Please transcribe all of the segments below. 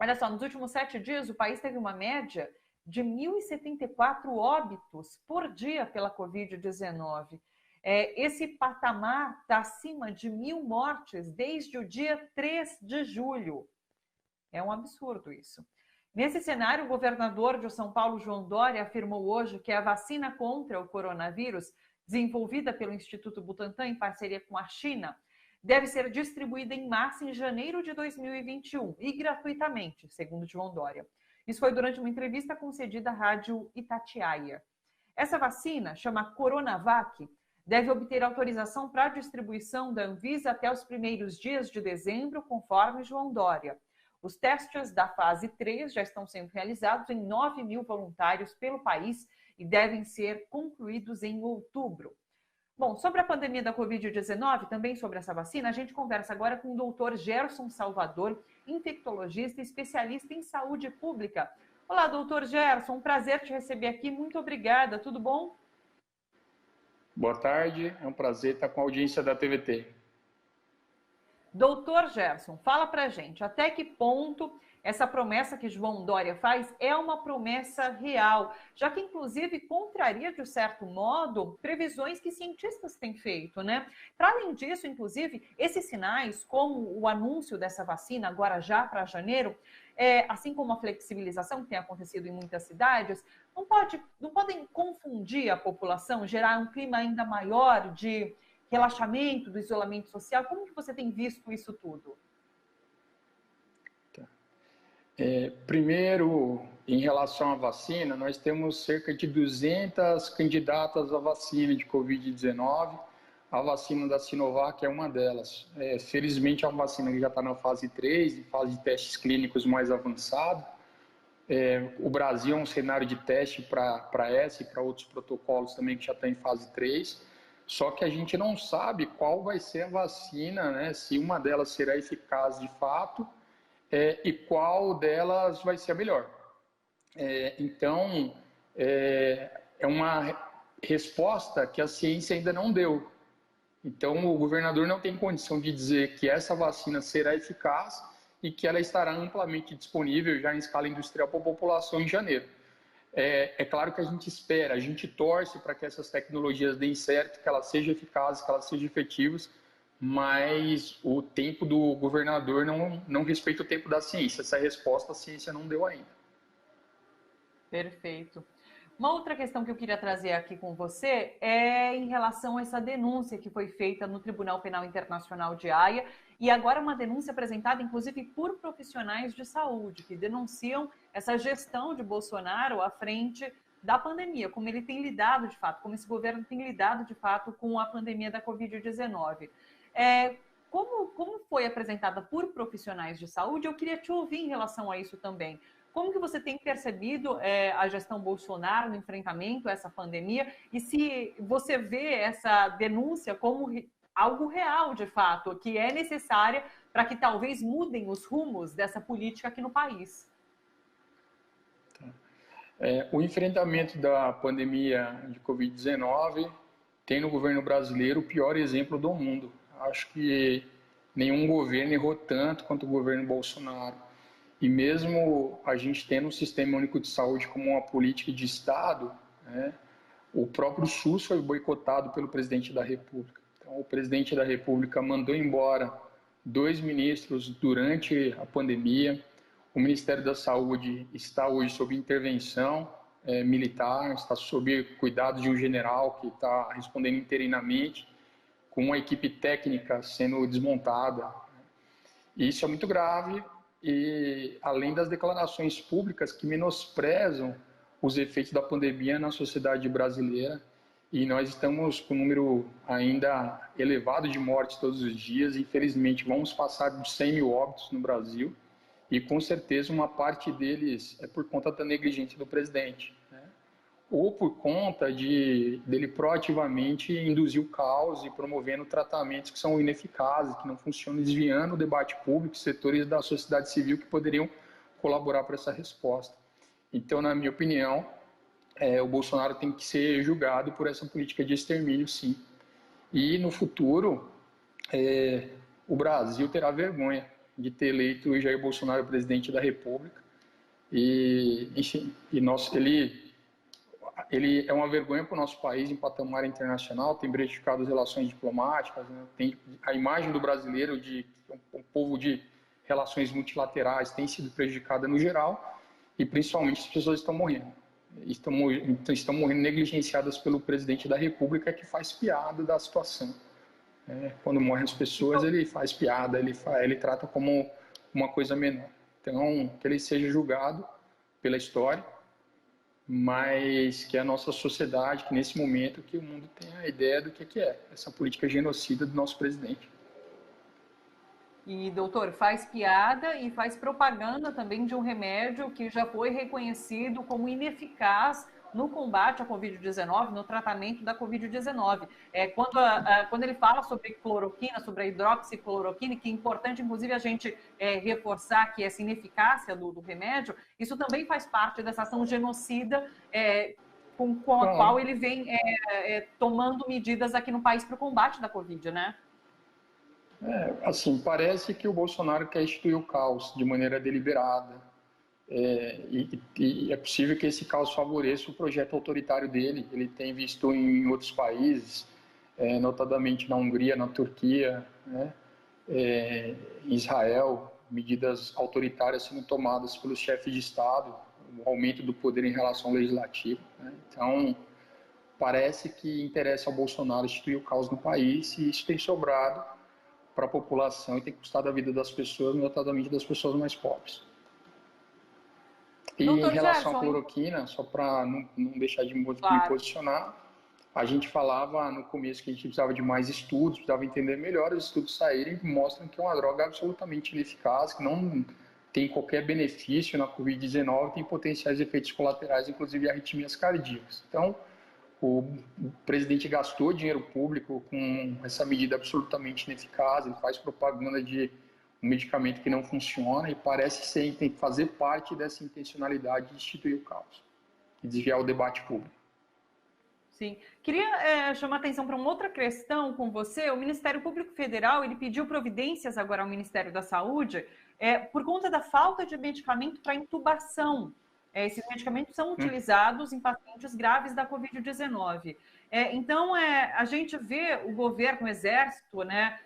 Olha só, nos últimos 7 dias, o país teve uma média de 1.074 óbitos por dia pela Covid-19. Esse patamar está acima de 1.000 mortes desde o dia 3 de julho. É um absurdo isso. Nesse cenário, o governador de São Paulo, João Dória, afirmou hoje que a vacina contra o coronavírus, desenvolvida pelo Instituto Butantan em parceria com a China, deve ser distribuída em massa em janeiro de 2021 e gratuitamente, segundo João Dória. Isso foi durante uma entrevista concedida à Rádio Itatiaia. Essa vacina, chama Coronavac, deve obter autorização para distribuição da Anvisa até os primeiros dias de dezembro, conforme João Dória. Os testes da fase 3 já estão sendo realizados em 9.000 voluntários pelo país e devem ser concluídos em outubro. Bom, sobre a pandemia da Covid-19, também sobre essa vacina, a gente conversa agora com o doutor Gerson Salvador, infectologista e especialista em saúde pública. Olá, doutor Gerson, um prazer te receber aqui, muito obrigada, tudo bom? Boa tarde, é um prazer estar com a audiência da TVT. Doutor Gerson, fala pra gente, até que ponto essa promessa que João Dória faz é uma promessa real, já que inclusive contraria, de certo modo, previsões que cientistas têm feito, né? Para além disso, inclusive, esses sinais, como o anúncio dessa vacina agora já para janeiro, assim como a flexibilização que tem acontecido em muitas cidades, não podem confundir a população, gerar um clima ainda maior de relaxamento do isolamento social. Como que você tem visto isso tudo? Primeiro, em relação à vacina, nós temos cerca de 200 candidatas à vacina de Covid-19. A vacina da Sinovac é uma delas. Felizmente, é uma vacina que já está na fase 3, em fase de testes clínicos mais avançado. O Brasil é um cenário de teste para essa e para outros protocolos também que já está em fase 3. Só que a gente não sabe qual vai ser a vacina, né? Se uma delas será eficaz de fato e qual delas vai ser a melhor. Então, é uma resposta que a ciência ainda não deu. Então, o governador não tem condição de dizer que essa vacina será eficaz e que ela estará amplamente disponível já em escala industrial para a população em janeiro. É claro que a gente espera, a gente torce para que essas tecnologias deem certo, que elas sejam eficazes, que elas sejam efetivas, mas o tempo do governador não respeita o tempo da ciência. Essa resposta a ciência não deu ainda. Perfeito. Uma outra questão que eu queria trazer aqui com você é em relação a essa denúncia que foi feita no Tribunal Penal Internacional de Haia, e agora uma denúncia apresentada, inclusive, por profissionais de saúde, que denunciam essa gestão de Bolsonaro à frente da pandemia, como ele tem lidado de fato, como esse governo tem lidado de fato com a pandemia da Covid-19. Como foi apresentada por profissionais de saúde, eu queria te ouvir em relação a isso também. Como que você tem percebido a gestão Bolsonaro no enfrentamento a essa pandemia e se você vê essa denúncia como algo real, de fato, que é necessária para que talvez mudem os rumos dessa política aqui no país? O enfrentamento da pandemia de Covid-19 tem no governo brasileiro o pior exemplo do mundo. Acho que nenhum governo errou tanto quanto o governo Bolsonaro. E mesmo a gente tendo um sistema único de saúde como uma política de Estado, né, o próprio SUS foi boicotado pelo presidente da República. Então, o presidente da República mandou embora 2 ministros durante a pandemia. O Ministério da Saúde está hoje sob intervenção militar, está sob cuidado de um general que está respondendo interinamente, com uma equipe técnica sendo desmontada. E isso é muito grave. E além das declarações públicas que menosprezam os efeitos da pandemia na sociedade brasileira, e nós estamos com um número ainda elevado de mortes todos os dias. Infelizmente, vamos passar de 100 mil óbitos no Brasil, e com certeza uma parte deles é por conta da negligência do presidente, né? Ou por conta dele proativamente induzir o caos e promovendo tratamentos que são ineficazes, que não funcionam, desviando o debate público, setores da sociedade civil que poderiam colaborar para essa resposta. Então, na minha opinião, o Bolsonaro tem que ser julgado por essa política de extermínio, sim. E no futuro, o Brasil terá vergonha. de ter eleito o Jair Bolsonaro presidente da República. E, enfim, ele é uma vergonha para o nosso país em patamar internacional, tem prejudicado as relações diplomáticas, né? Tem a imagem do brasileiro de um povo de relações multilaterais tem sido prejudicada no geral, e principalmente as pessoas estão morrendo. Estão morrendo negligenciadas pelo presidente da República, que faz piada da situação. Quando morrem as pessoas, ele faz piada, ele trata como uma coisa menor. Então, que ele seja julgado pela história, mas que a nossa sociedade, que nesse momento, que o mundo tenha a ideia do que é essa política genocida do nosso presidente. E, doutor, faz piada e faz propaganda também de um remédio que já foi reconhecido como ineficaz no combate à Covid-19, no tratamento da Covid-19. Quando ele fala sobre cloroquina, sobre a hidroxicloroquina, que é importante, inclusive, a gente reforçar que essa ineficácia do remédio, isso também faz parte dessa ação genocida com a qual ele vem tomando medidas aqui no país para o combate da Covid, né? Assim, parece que o Bolsonaro quer instituir o caos de maneira deliberada. E é possível que esse caos favoreça o projeto autoritário dele. Ele tem visto em outros países, notadamente na Hungria, na Turquia, né, em Israel, medidas autoritárias sendo tomadas pelos chefes de Estado, o aumento do poder em relação ao legislativo, né? Então, parece que interessa ao Bolsonaro instituir o caos no país, e isso tem sobrado para a população e tem custado a vida das pessoas, notadamente das pessoas mais pobres. E em relação à cloroquina, só para não deixar de me posicionar, a gente falava no começo que a gente precisava de mais estudos, precisava entender melhor. Os estudos saírem e mostram que é uma droga absolutamente ineficaz, que não tem qualquer benefício na Covid-19, tem potenciais efeitos colaterais, inclusive arritmias cardíacas. Então, o presidente gastou dinheiro público com essa medida absolutamente ineficaz, ele faz propaganda de um medicamento que não funciona, e parece ser tem que fazer parte dessa intencionalidade de instituir o caos e desviar o debate público. Sim. Queria chamar atenção para uma outra questão com você. O Ministério Público Federal ele pediu providências agora ao Ministério da Saúde por conta da falta de medicamento para intubação. Esses medicamentos são utilizados em pacientes graves da Covid-19. Então, a gente vê o governo, o Exército, né,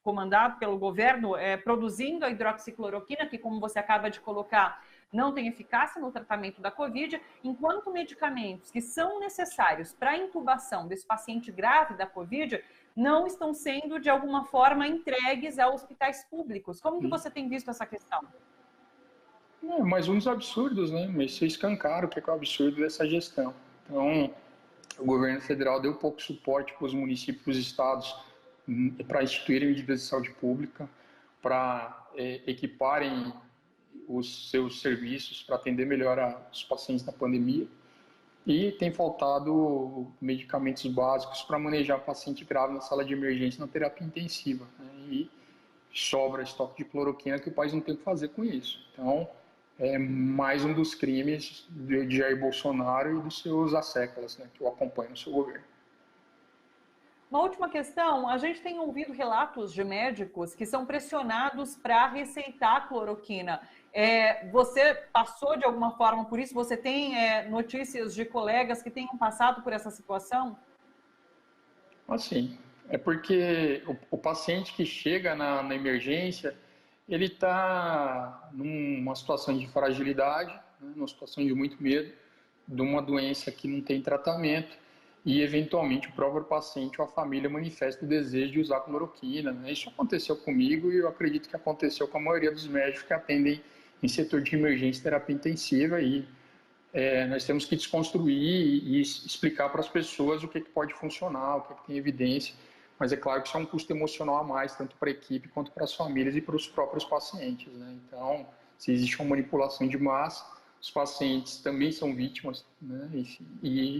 comandado pelo governo, produzindo a hidroxicloroquina, que, como você acaba de colocar, não tem eficácia no tratamento da Covid, enquanto medicamentos que são necessários para a intubação desse paciente grave da Covid não estão sendo, de alguma forma, entregues a hospitais públicos. Como que você tem visto essa questão? Mais uns absurdos, né? Mas você escancara o que é o absurdo dessa gestão. Então, o governo federal deu pouco suporte para os municípios e os estados para instituírem medidas de saúde pública, para equiparem os seus serviços para atender melhor os pacientes na pandemia, e tem faltado medicamentos básicos para manejar paciente grave na sala de emergência, na terapia intensiva, né? E sobra estoque de cloroquina que o país não tem o que fazer com isso. Então, é mais um dos crimes de Jair Bolsonaro e dos seus asséculos, né, que o acompanham no seu governo. Uma última questão, a gente tem ouvido relatos de médicos que são pressionados para receitar cloroquina. Você passou de alguma forma por isso? Você tem notícias de colegas que tenham passado por essa situação? Assim, é porque o paciente que chega na emergência, ele está numa situação de fragilidade, né, numa situação de muito medo, de uma doença que não tem tratamento, e eventualmente o próprio paciente ou a família manifesta o desejo de usar cloroquina, né? Isso aconteceu comigo e eu acredito que aconteceu com a maioria dos médicos que atendem em setor de emergência e terapia intensiva, e nós temos que desconstruir e explicar para as pessoas o que pode funcionar, o que tem evidência, mas é claro que isso é um custo emocional a mais, tanto para a equipe quanto para as famílias e para os próprios pacientes, né? Então, se existe uma manipulação de massa, os pacientes também são vítimas, né?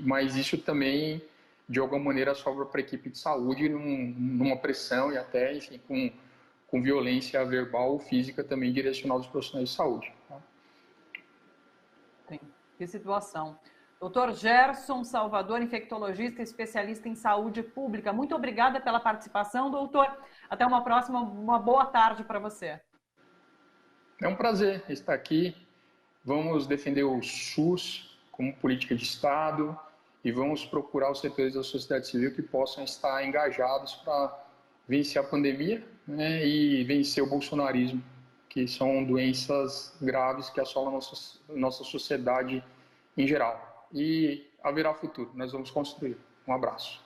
Mas isso também, de alguma maneira, sobra para a equipe de saúde numa pressão e até, enfim, com violência verbal ou física também direcionada aos profissionais de saúde. Tá? Sim, que situação. Doutor Gerson Salvador, infectologista e especialista em saúde pública. Muito obrigada pela participação, doutor. Até uma próxima, uma boa tarde para você. É um prazer estar aqui. Vamos defender o SUS como política de Estado e vamos procurar os setores da sociedade civil que possam estar engajados para vencer a pandemia, né, e vencer o bolsonarismo, que são doenças graves que assolam nossa sociedade em geral. E haverá futuro, nós vamos construir. Um abraço.